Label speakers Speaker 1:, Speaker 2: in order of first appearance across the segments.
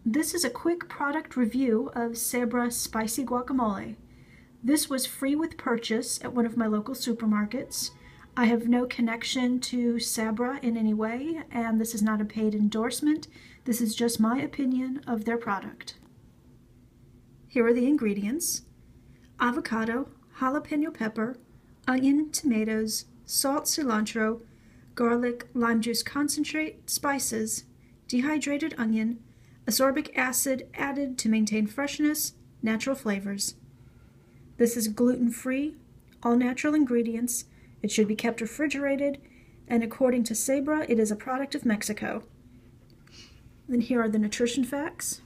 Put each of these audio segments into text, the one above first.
Speaker 1: This is a quick product review of Sabra Spicy Guacamole. This was free with purchase at one of my local supermarkets. I have no connection to Sabra in any way, and this is not a paid endorsement. This is just my opinion of their product. Here are the ingredients: avocado, jalapeno pepper, onion, tomatoes, salt, cilantro, garlic, lime juice concentrate, spices, dehydrated onion, ascorbic acid added to maintain freshness, natural flavors. This is gluten-free, all natural ingredients. It should be kept refrigerated, and according to Sabra, it is a product of Mexico. Then here are the nutrition facts.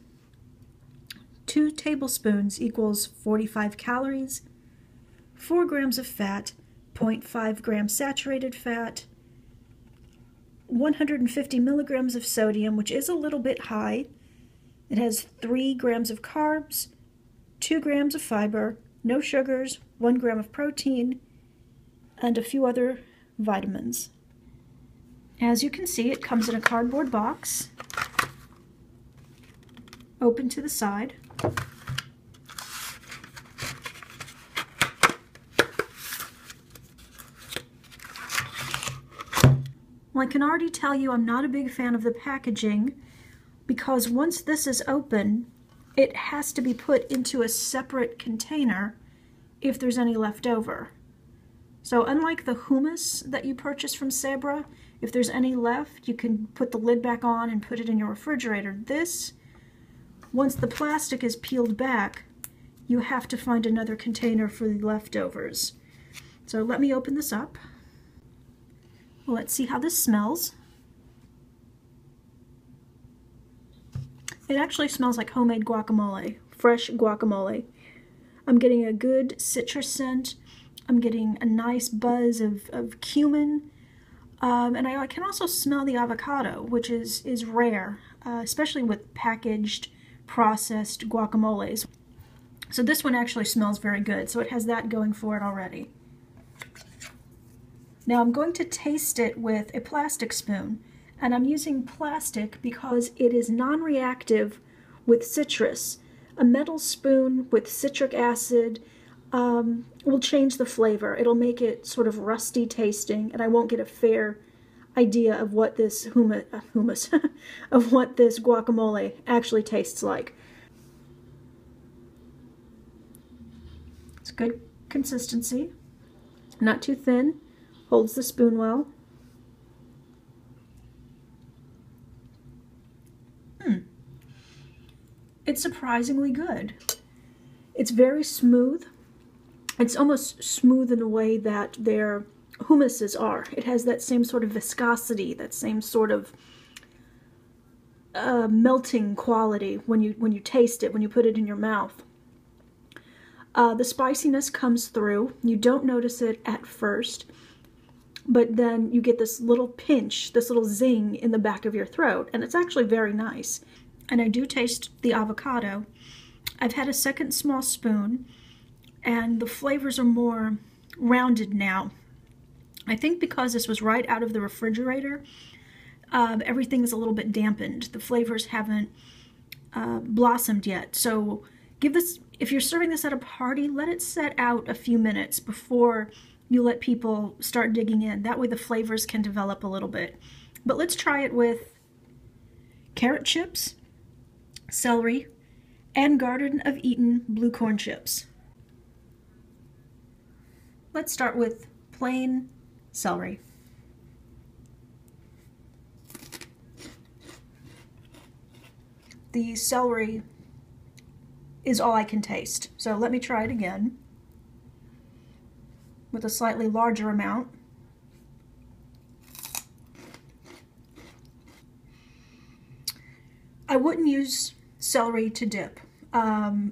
Speaker 1: 2 tablespoons equals 45 calories, 4 grams of fat, 0.5 grams saturated fat, 150 milligrams of sodium, which is a little bit high. It has 3 grams of carbs, 2 grams of fiber, no sugars, 1 gram of protein, and a few other vitamins. As you can see, it comes in a cardboard box, open to the side. Well, I can already tell you I'm not a big fan of the packaging, because once this is open, it has to be put into a separate container if there's any left over. So unlike the hummus that you purchase from Sabra, if there's any left, you can put the lid back on and put it in your refrigerator. This, once the plastic is peeled back, you have to find another container for the leftovers. So let me open this up. Well, let's see how this smells. It actually smells like homemade guacamole, fresh guacamole. I'm getting a good citrus scent. I'm getting a nice buzz of cumin. And I can also smell the avocado, which is rare, especially with packaged, processed guacamoles. So this one actually smells very good, so it has that going for it already. Now I'm going to taste it with a plastic spoon. And I'm using plastic because it is non-reactive with citrus. A metal spoon with citric acid will change the flavor. It'll make it sort of rusty tasting, and I won't get a fair idea of what this hummus of what this guacamole actually tastes like. It's good consistency, not too thin, holds the spoon well. It's surprisingly good. It's very smooth. It's almost smooth in a way that their hummuses are. It has that same sort of viscosity, that same sort of melting quality when you taste it, when you put it in your mouth. The spiciness comes through. You don't notice it at first, but then you get this little pinch, this little zing in the back of your throat, and it's actually very nice. And I do taste the avocado. I've had a second small spoon, and the flavors are more rounded now. I think because this was right out of the refrigerator, everything is a little bit dampened. The flavors haven't blossomed yet. So give this, if you're serving this at a party, let it set out a few minutes before you let people start digging in. That way the flavors can develop a little bit. But let's try it with carrot chips, celery, and Garden of Eden blue corn chips. Let's start with plain celery. The celery is all I can taste, so let me try it again with a slightly larger amount. I wouldn't use celery to dip. The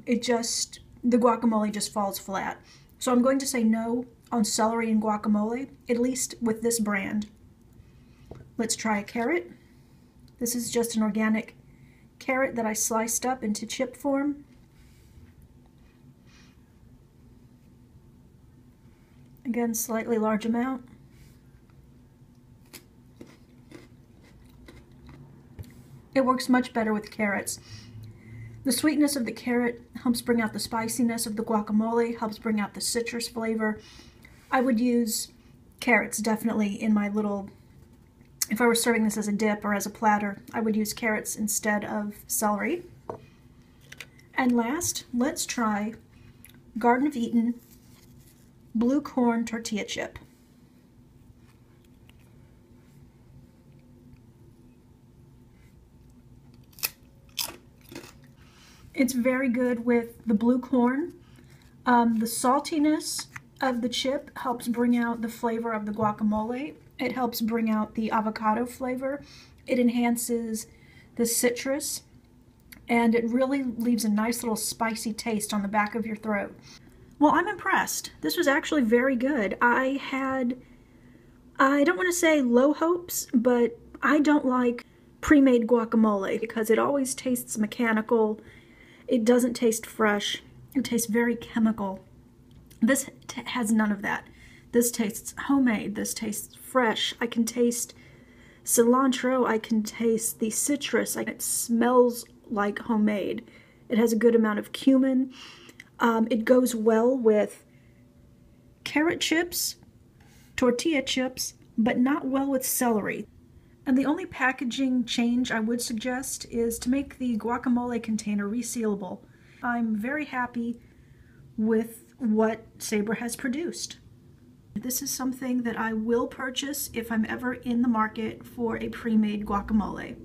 Speaker 1: guacamole just falls flat. So I'm going to say no on celery and guacamole, at least with this brand. Let's try a carrot. This is just an organic carrot that I sliced up into chip form. Again, slightly large amount. It works much better with carrots. The sweetness of the carrot helps bring out the spiciness of the guacamole, helps bring out the citrus flavor. I would use carrots definitely in my little, if I were serving this as a dip or as a platter, I would use carrots instead of celery. And last, let's try Garden of Eden blue corn tortilla chip. It's very good with the blue corn. The saltiness of the chip helps bring out the flavor of the guacamole. It helps bring out the avocado flavor. It enhances the citrus, and it really leaves a nice little spicy taste on the back of your throat. Well, I'm impressed. This was actually very good. I don't want to say low hopes, but I don't like pre-made guacamole because it always tastes mechanical. It doesn't taste fresh. It tastes very chemical. This has none of that. This tastes homemade. This tastes fresh. I can taste cilantro. I can taste the citrus. It smells like homemade. It has a good amount of cumin. It goes well with carrot chips, tortilla chips, but not well with celery. And the only packaging change I would suggest is to make the guacamole container resealable. I'm very happy with what Sabra has produced. This is something that I will purchase if I'm ever in the market for a pre-made guacamole.